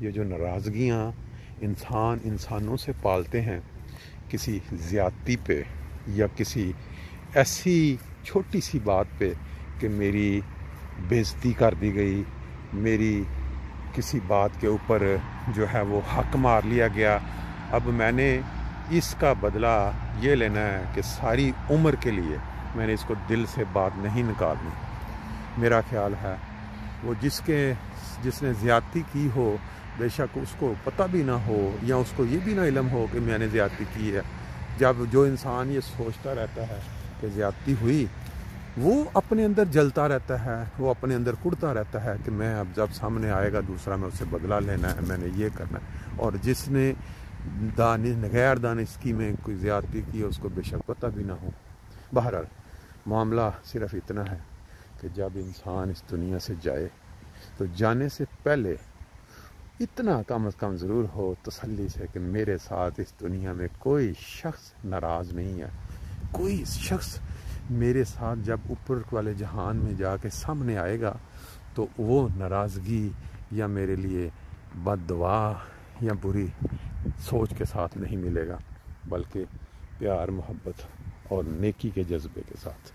یہ جو ناراضگیاں انسانوں سے پالتے ہیں کسی زیادتی پہ یا کسی ایسی چھوٹی سی بات پہ کہ میری بےعزتی کر دی گئی، میری کسی بات کے اوپر جو ہے وہ حق مار لیا گیا، اب میں نے اس کا بدلہ یہ لینا ہے کہ ساری عمر کے لیے میں نے اس کو دل سے بات نہیں نکالنی۔ میرا خیال ہے وہ جس نے زیادتی کی ہو، بے شک اس کو پتہ بھی نہ ہو یا اس کو یہ بھی نہ علم ہو کہ میں نے زیادتی کی ہے، جب جو انسان یہ سوچتا رہتا ہے کہ زیادتی ہوئی، وہ اپنے اندر جلتا رہتا ہے، وہ اپنے اندر کڑتا رہتا ہے کہ میں اب جب سامنے آئے گا دوسرا میں اسے بدلہ لینا ہے، میں نے یہ کرنا ہے۔ اور جس نے غیر دانستگی میں کوئی زیادتی کی ہے اس کو بے شک پتہ بھی نہ ہو۔ بہرحال معاملہ صرف اتنا ہے کہ جب انسان اس دنیا سے جائے تو جانے سے پہلے اتنا کم از کم ضرور ہو تسلی سے کہ میرے ساتھ اس دنیا میں کوئی شخص ناراض نہیں ہے، کوئی شخص میرے ساتھ جب اوپر والے جہان میں جا کے سامنے آئے گا تو وہ ناراضگی یا میرے لیے بد دعا یا بری سوچ کے ساتھ نہیں ملے گا، بلکہ پیار، محبت اور نیکی کے جذبے کے ساتھ۔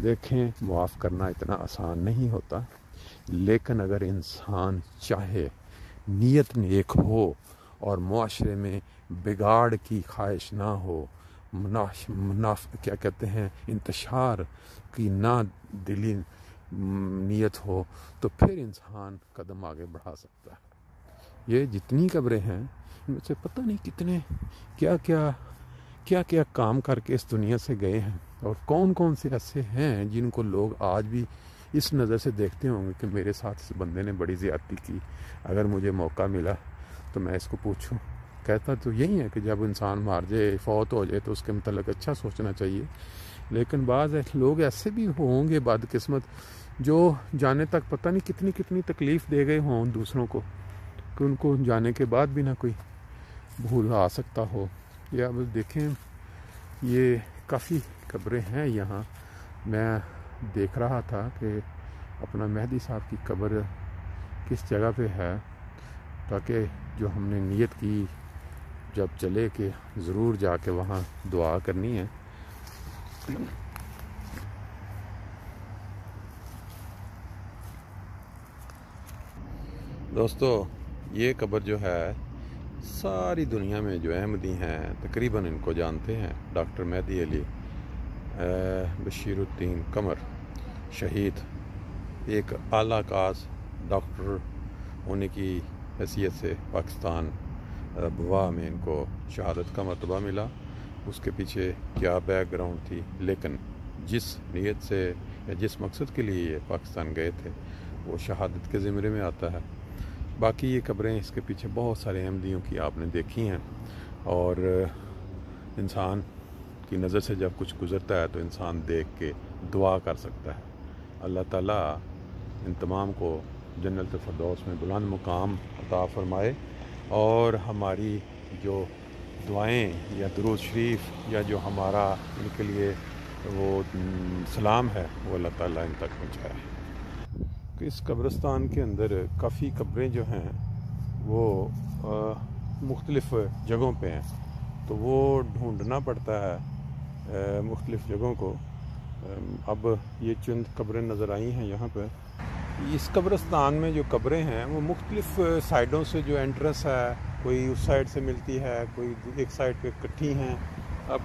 دیکھیں، معاف کرنا اتنا آسان نہیں ہوتا، لیکن اگر انسان چاہے، نیت نیک ہو اور معاشرے میں بگاڑ کی خواہش نہ ہو، کیا کہتے ہیں، انتشار کی نہ دلی نیت ہو، تو پھر انسان قدم آگے بڑھا سکتا ہے۔ یہ جتنی قبریں ہیں ان میں سے پتہ نہیں کتنے کیا کام کر کے اس دنیا سے گئے ہیں، اور کون سے ایسے ہیں جن کو لوگ آج بھی اس نظر سے دیکھتے ہوں گے کہ میرے ساتھ اس بندے نے بڑی زیادتی کی، اگر مجھے موقع ملا تو میں اس کو پوچھوں۔ کہتا تو یہی ہے کہ جب انسان مار جائے، فوت ہو جائے، تو اس کے متعلق اچھا سوچنا چاہیے، لیکن بعض لوگ ایسے بھی ہوں گے بدقسمت جو جانے تک پتہ نہیں کتنی تکلیف دے گئے ہوں دوسروں کو، کہ ان کو جانے کے بعد بھی نہ کوئی بھول آ سکتا ہو۔ یا اب دیکھیں، یہ کافی قبریں ہیں یہاں۔ میں دیکھ رہا تھا کہ اپنا مہدی صاحب کی قبر کس جگہ پہ ہے، تاکہ جو ہم نے نیت کی جب چلے کہ ضرور جا کے وہاں دعا کرنی ہے۔ دوستو، یہ قبر جو ہے ساری دنیا میں جو احمدی ہیں تقریباً ان کو جانتے ہیں۔ ڈاکٹر مہدی علی بشیر الدین قمر، شہید، ایک اعلیٰ کلاس ڈاکٹر ہونے کی حیثیت سے پاکستان بوا میں ان کو شہادت کا مرتبہ ملا۔ اس کے پیچھے کیا بیک گراؤنڈ تھی، لیکن جس نیت سے یا جس مقصد کے لیے یہ پاکستان گئے تھے وہ شہادت کے زمرے میں آتا ہے۔ باقی یہ قبریں اس کے پیچھے بہت سارے احمدیوں کی آپ نے دیکھی ہیں، اور انسان کی نظر سے جب کچھ گزرتا ہے تو انسان دیکھ کے دعا کر سکتا ہے۔ اللہ تعالیٰ ان تمام کو جنت الفردوس میں بلند مقام عطا فرمائے، اور ہماری جو دعائیں یا درود شریف یا جو ہمارا ان کے لیے وہ سلام ہے وہ اللہ تعالیٰ ان تک پہنچائے۔ اس قبرستان کے اندر کافی قبریں جو ہیں وہ مختلف جگہوں پہ ہیں، تو وہ ڈھونڈنا پڑتا ہے مختلف جگہوں کو۔ اب یہ چند قبریں نظر آئی ہیں یہاں پہ۔ اس قبرستان میں جو قبریں ہیں وہ مختلف سائڈوں سے جو انٹرنس ہے، کوئی اس سائڈ سے ملتی ہے، کوئی ایک سائڈ پہ اکٹھی ہیں۔ اب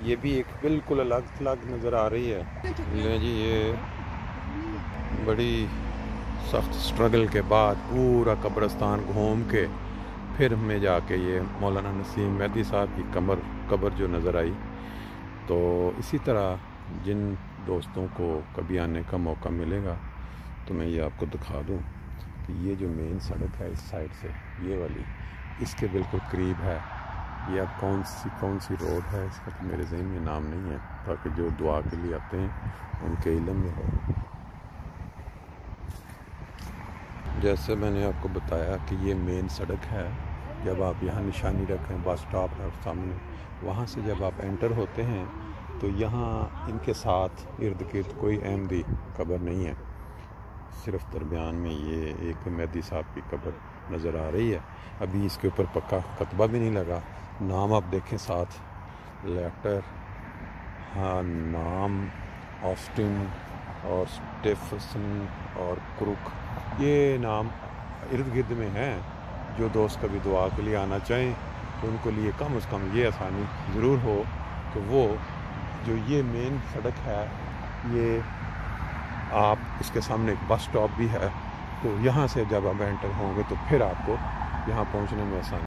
یہ بھی ایک بالکل الگ نظر آ رہی ہے۔ لیں جی، یہ بڑی سخت سٹرگل کے بعد پورا قبرستان گھوم کے پھر ہمیں جا کے یہ مولانا نسیم مہدی صاحب کی قبر جو نظر آئی۔ تو اسی طرح جن دوستوں کو کبھی آنے کا موقع ملے گا تو میں یہ آپ کو دکھا دوں کہ یہ جو مین سڑک ہے اس سائڈ سے، یہ والی اس کے بالکل قریب ہے۔ یہ اب کون سی روڈ ہے اس کا تو میرے ذہن میں نام نہیں ہے، تاکہ جو دعا کے لیے آتے ہیں ان کے علم میں ہو۔ جیسے میں نے آپ کو بتایا کہ یہ مین سڑک ہے، جب آپ یہاں نشانی رکھیں، بس سٹاپ ہے سامنے، وہاں سے جب آپ انٹر ہوتے ہیں تو یہاں ان کے ساتھ ارد گرد کوئی احمدی قبر نہیں ہے، صرف درمیان میں یہ ایک مہدی صاحب کی قبر نظر آ رہی ہے. ابھی اس کے اوپر پکا کتبہ بھی نہیں لگا. نام آپ دیکھیں ساتھ، لیٹر، ہاں نام آسٹن اور اسٹیفسن اور کروک، یہ نام ارد گرد میں ہیں. جو دوست کبھی دعا کے لیے آنا چاہیں تو ان کے لیے کم از کم یہ آسانی ضرور ہو کہ وہ جو یہ مین سڑک ہے، یہ آپ اس کے سامنے ایک بس سٹاپ بھی ہے، تو یہاں سے جب آپ انٹر ہوں گے تو پھر آپ کو یہاں پہنچنے میں آسانی